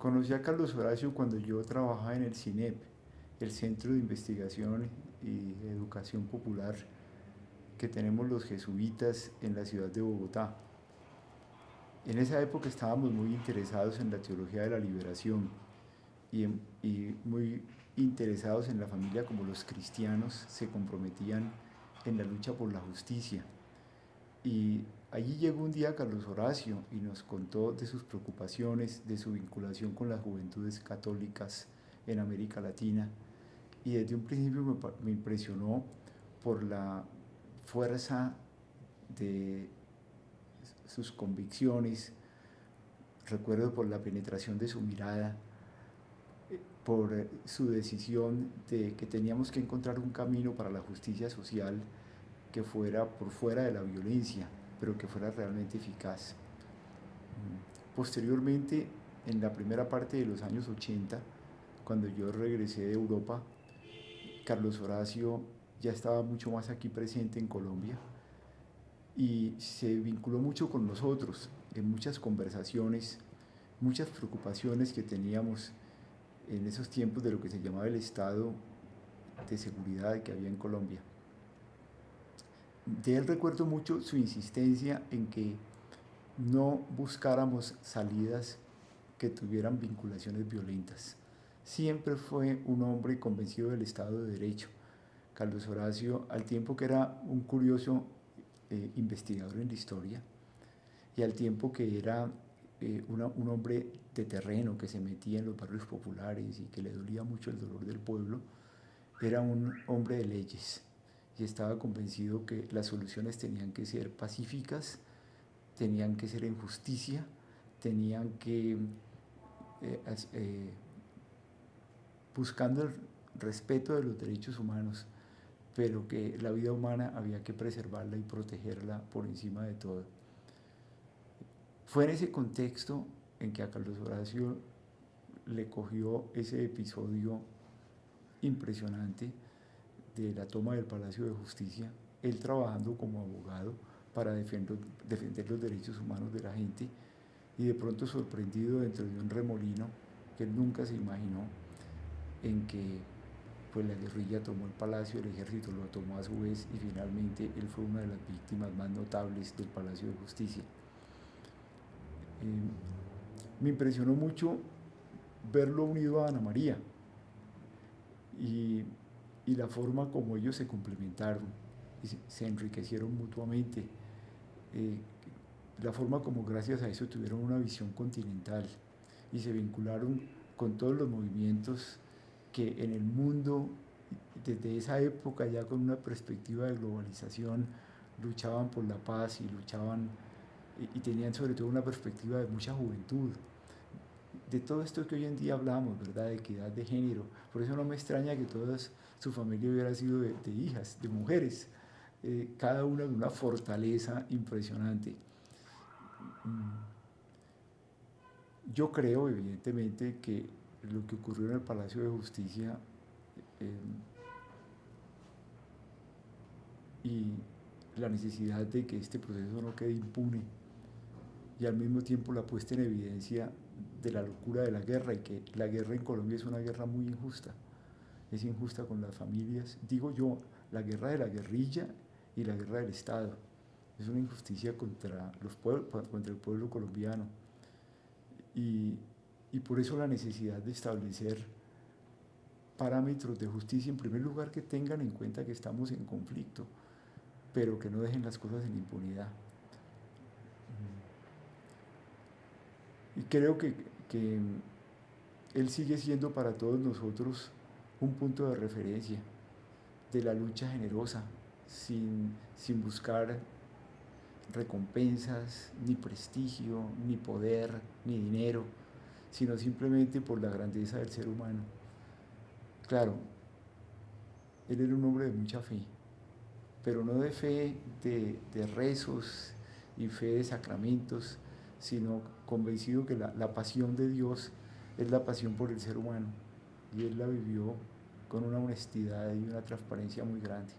Conocí a Carlos Horacio cuando yo trabajaba en el CINEP, el Centro de Investigación y Educación Popular que tenemos los jesuitas en la ciudad de Bogotá. En esa época estábamos muy interesados en la teología de la liberación y muy interesados en la familia, como los cristianos se comprometían en la lucha por la justicia. Y allí llegó un día Carlos Horacio y nos contó de sus preocupaciones, de su vinculación con las juventudes católicas en América Latina. Y desde un principio me impresionó por la fuerza de sus convicciones, recuerdo por la penetración de su mirada, por su decisión de que teníamos que encontrar un camino para la justicia social que fuera por fuera de la violencia, pero que fuera realmente eficaz. Posteriormente, en la primera parte de los años 80, cuando yo regresé de Europa, Carlos Horacio ya estaba mucho más aquí presente en Colombia y se vinculó mucho con nosotros en muchas conversaciones, muchas preocupaciones que teníamos en esos tiempos de lo que se llamaba el estado de seguridad que había en Colombia. De él recuerdo mucho su insistencia en que no buscáramos salidas que tuvieran vinculaciones violentas. Siempre fue un hombre convencido del Estado de Derecho. Carlos Horacio, al tiempo que era un curioso investigador en la historia y al tiempo que era un hombre de terreno que se metía en los barrios populares y que le dolía mucho el dolor del pueblo, era un hombre de leyes y estaba convencido que las soluciones tenían que ser pacíficas, tenían que ser en justicia, tenían que buscando el respeto de los derechos humanos, pero que la vida humana había que preservarla y protegerla por encima de todo. Fue en ese contexto en que a Carlos Horacio le cogió ese episodio impresionante de la toma del Palacio de Justicia, él trabajando como abogado para defender los derechos humanos de la gente y de pronto sorprendido dentro de un remolino que él nunca se imaginó, en que pues la guerrilla tomó el palacio, el ejército lo tomó a su vez y finalmente él fue una de las víctimas más notables del Palacio de Justicia. Me impresionó mucho verlo unido a Ana María y la forma como ellos se complementaron y se enriquecieron mutuamente, la forma como gracias a eso tuvieron una visión continental y se vincularon con todos los movimientos que en el mundo desde esa época, ya con una perspectiva de globalización, luchaban por la paz y luchaban y tenían sobre todo una perspectiva de mucha juventud, de todo esto que hoy en día hablamos, ¿verdad? De equidad de género. Por eso no me extraña que toda su familia hubiera sido de hijas, de mujeres, cada una de una fortaleza impresionante. Yo creo, evidentemente, que lo que ocurrió en el Palacio de Justicia y la necesidad de que este proceso no quede impune y al mismo tiempo la puesta en evidencia de la locura de la guerra y que la guerra en Colombia es una guerra muy injusta, es injusta con las familias, digo yo, la guerra de la guerrilla y la guerra del Estado, es una injusticia contra el pueblo colombiano y por eso la necesidad de establecer parámetros de justicia, en primer lugar que tengan en cuenta que estamos en conflicto, pero que no dejen las cosas en impunidad. Y creo que él sigue siendo para todos nosotros un punto de referencia de la lucha generosa, sin buscar recompensas, ni prestigio, ni poder, ni dinero, sino simplemente por la grandeza del ser humano. Claro, él era un hombre de mucha fe, pero no de fe de rezos y fe de sacramentos, sino convencido que la pasión de Dios es la pasión por el ser humano, y él la vivió con una honestidad y una transparencia muy grande.